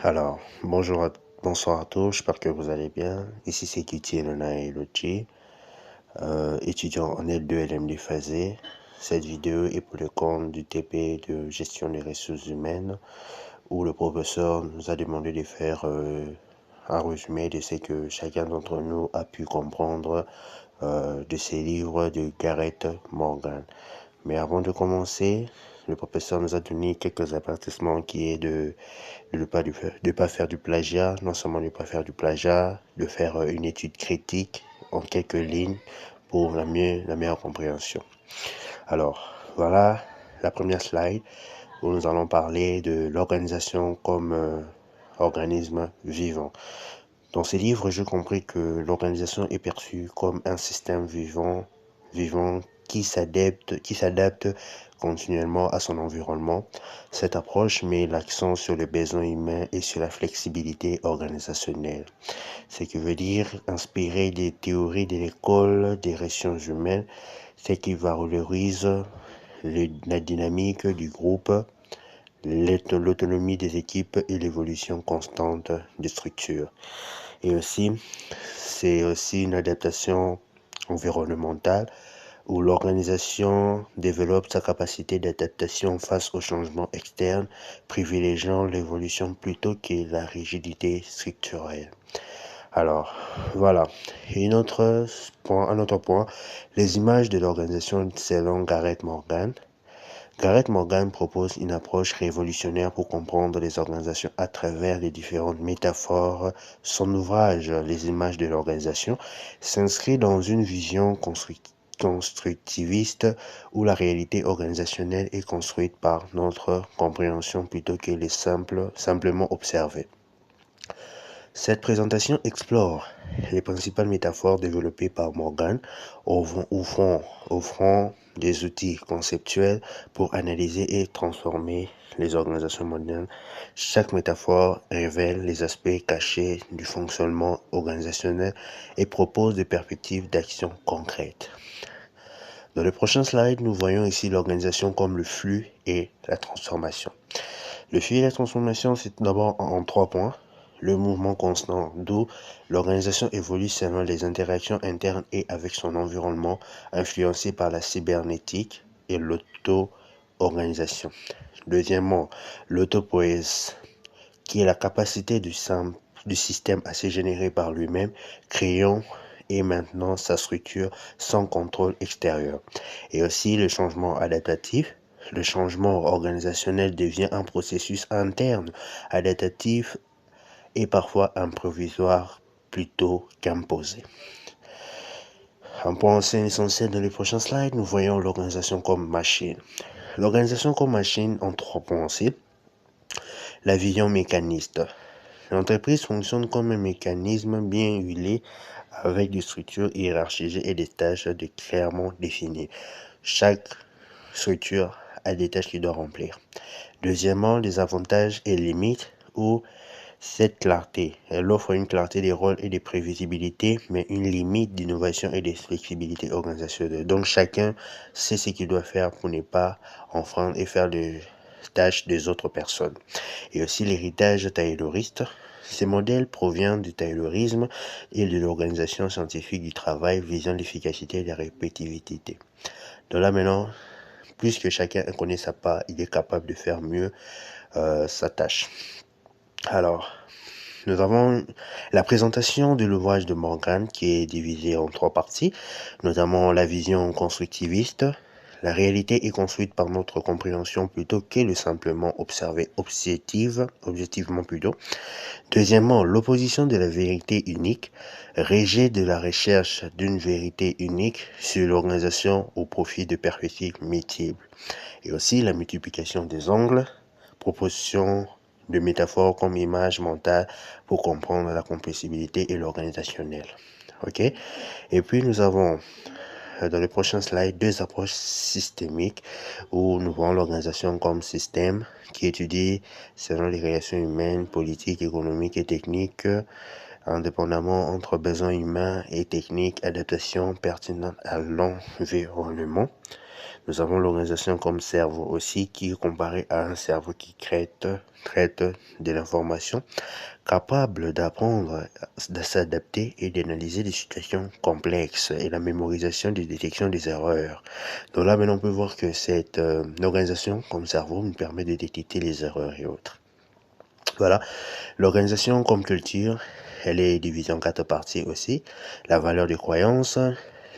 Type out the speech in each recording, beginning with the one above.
Bonsoir à tous, j'espère que vous allez bien. Ici c'est Kitty Elena et Lochi, étudiant en L2 LMD Phasé. Cette vidéo est pour le compte du TP de gestion des ressources humaines, où le professeur nous a demandé de faire un résumé de ce que chacun d'entre nous a pu comprendre de ces livres de Gareth Morgan. Mais avant de commencer, le professeur nous a donné quelques avertissements qui est de ne pas faire du plagiat, non seulement de ne pas faire du plagiat, de faire une étude critique en quelques lignes pour la meilleure compréhension. Alors, voilà la première slide où nous allons parler de l'organisation comme organisme vivant. Dans ces livres, j'ai compris que l'organisation est perçue comme un système vivant qui s'adapte continuellement à son environnement. Cette approche met l'accent sur les besoins humains et sur la flexibilité organisationnelle. Ce qui veut dire inspirer des théories de l'école des ressources humaines, ce qui valorise la dynamique du groupe, l'autonomie des équipes et l'évolution constante des structures. Et aussi, c'est aussi une adaptation environnementale où l'organisation développe sa capacité d'adaptation face aux changements externes, privilégiant l'évolution plutôt que la rigidité structurelle. Alors, voilà. Et un autre point, les images de l'organisation selon Gareth Morgan. Gareth Morgan propose une approche révolutionnaire pour comprendre les organisations à travers les différentes métaphores. Son ouvrage, Les images de l'organisation, s'inscrit dans une vision constructiviste où la réalité organisationnelle est construite par notre compréhension plutôt que simplement observée. Cette présentation explore les principales métaphores développées par Morgan, offrant des outils conceptuels pour analyser et transformer les organisations modernes. Chaque métaphore révèle les aspects cachés du fonctionnement organisationnel et propose des perspectives d'action concrètes. Dans le prochain slide, nous voyons ici l'organisation comme le flux et la transformation. Le flux et la transformation, c'est d'abord en 3 points. Le mouvement constant, d'où l'organisation évolue selon les interactions internes et avec son environnement, influencé par la cybernétique et l'auto-organisation. Deuxièmement, l'autopoèse, qui est la capacité du système à se générer par lui-même, créant et maintenant sa structure sans contrôle extérieur. Et aussi le changement adaptatif. Le changement organisationnel devient un processus interne, adaptatif et parfois improvisaire plutôt qu'imposé. Un point essentiel dans les prochains slides, nous voyons l'organisation comme machine. L'organisation comme machine en 3 points aussi. La vision mécaniste. L'entreprise fonctionne comme un mécanisme bien huilé avec des structures hiérarchisées et des tâches clairement définies. Chaque structure a des tâches qu'il doit remplir. Deuxièmement, les avantages et limites où cette clarté, elle offre une clarté des rôles et des prévisibilités, mais une limite d'innovation et de flexibilité organisationnelle. Donc chacun sait ce qu'il doit faire pour ne pas enfreindre et faire les tâches des autres personnes. Et aussi l'héritage tayloriste. Ces modèles proviennent du taylorisme et de l'organisation scientifique du travail visant l'efficacité et la répétitivité. Donc là maintenant, plus que chacun connaît sa part, il est capable de faire mieux sa tâche. Alors, nous avons la présentation de l'ouvrage de Morgan qui est divisé en 3 parties, notamment la vision constructiviste. La réalité est construite par notre compréhension plutôt que le simplement observer objectivement plutôt. Deuxièmement, l'opposition de la vérité unique, rejet de la recherche d'une vérité unique sur l'organisation au profit de perspectives multiples. Et aussi la multiplication des angles, proposition de métaphores comme image mentale pour comprendre la compressibilité et l'organisationnel. Ok. Et puis nous avons dans le prochain slide 2 approches systémiques où nous voyons l'organisation comme système qui étudie selon les relations humaines, politiques, économiques et techniques indépendamment entre besoins humains et techniques, adaptation pertinente à l'environnement. Nous avons l'organisation comme cerveau aussi, qui est comparé à un cerveau qui traite de l'information, capable d'apprendre, de s'adapter et d'analyser des situations complexes et la mémorisation des détections des erreurs. Donc là, maintenant, on peut voir que cette organisation comme cerveau nous permet de détecter les erreurs et autres. Voilà, l'organisation comme culture, elle est divisée en 4 parties aussi. La valeur des croyances,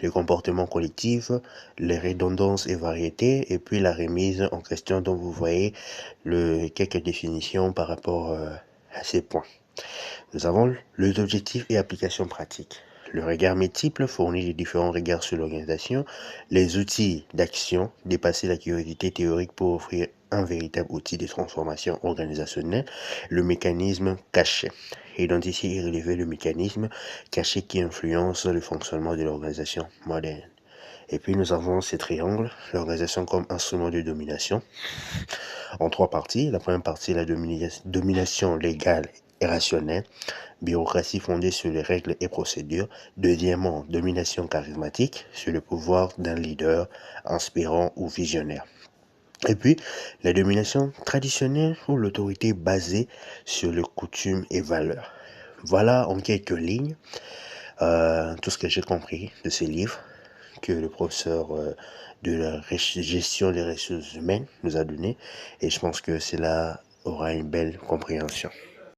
le comportement collectif, les redondances et variétés, et puis la remise en question dont vous voyez quelques définitions par rapport à ces points. Nous avons les objectifs et applications pratiques. Le regard multiple fournit les différents regards sur l'organisation, les outils d'action, dépasser la curiosité théorique pour offrir un véritable outil de transformation organisationnelle, le mécanisme caché. Identifier et relever le mécanisme caché qui influence le fonctionnement de l'organisation moderne. Et puis nous avons ces triangles, l'organisation comme instrument de domination, en 3 parties. La première partie, la domination légale et rationnelle, bureaucratie fondée sur les règles et procédures. Deuxièmement, domination charismatique, sur le pouvoir d'un leader inspirant ou visionnaire. Et puis, la domination traditionnelle ou l'autorité basée sur les coutumes et valeurs. Voilà en quelques lignes tout ce que j'ai compris de ces livres que le professeur de la gestion des ressources humaines nous a donné, et je pense que cela aura une belle compréhension.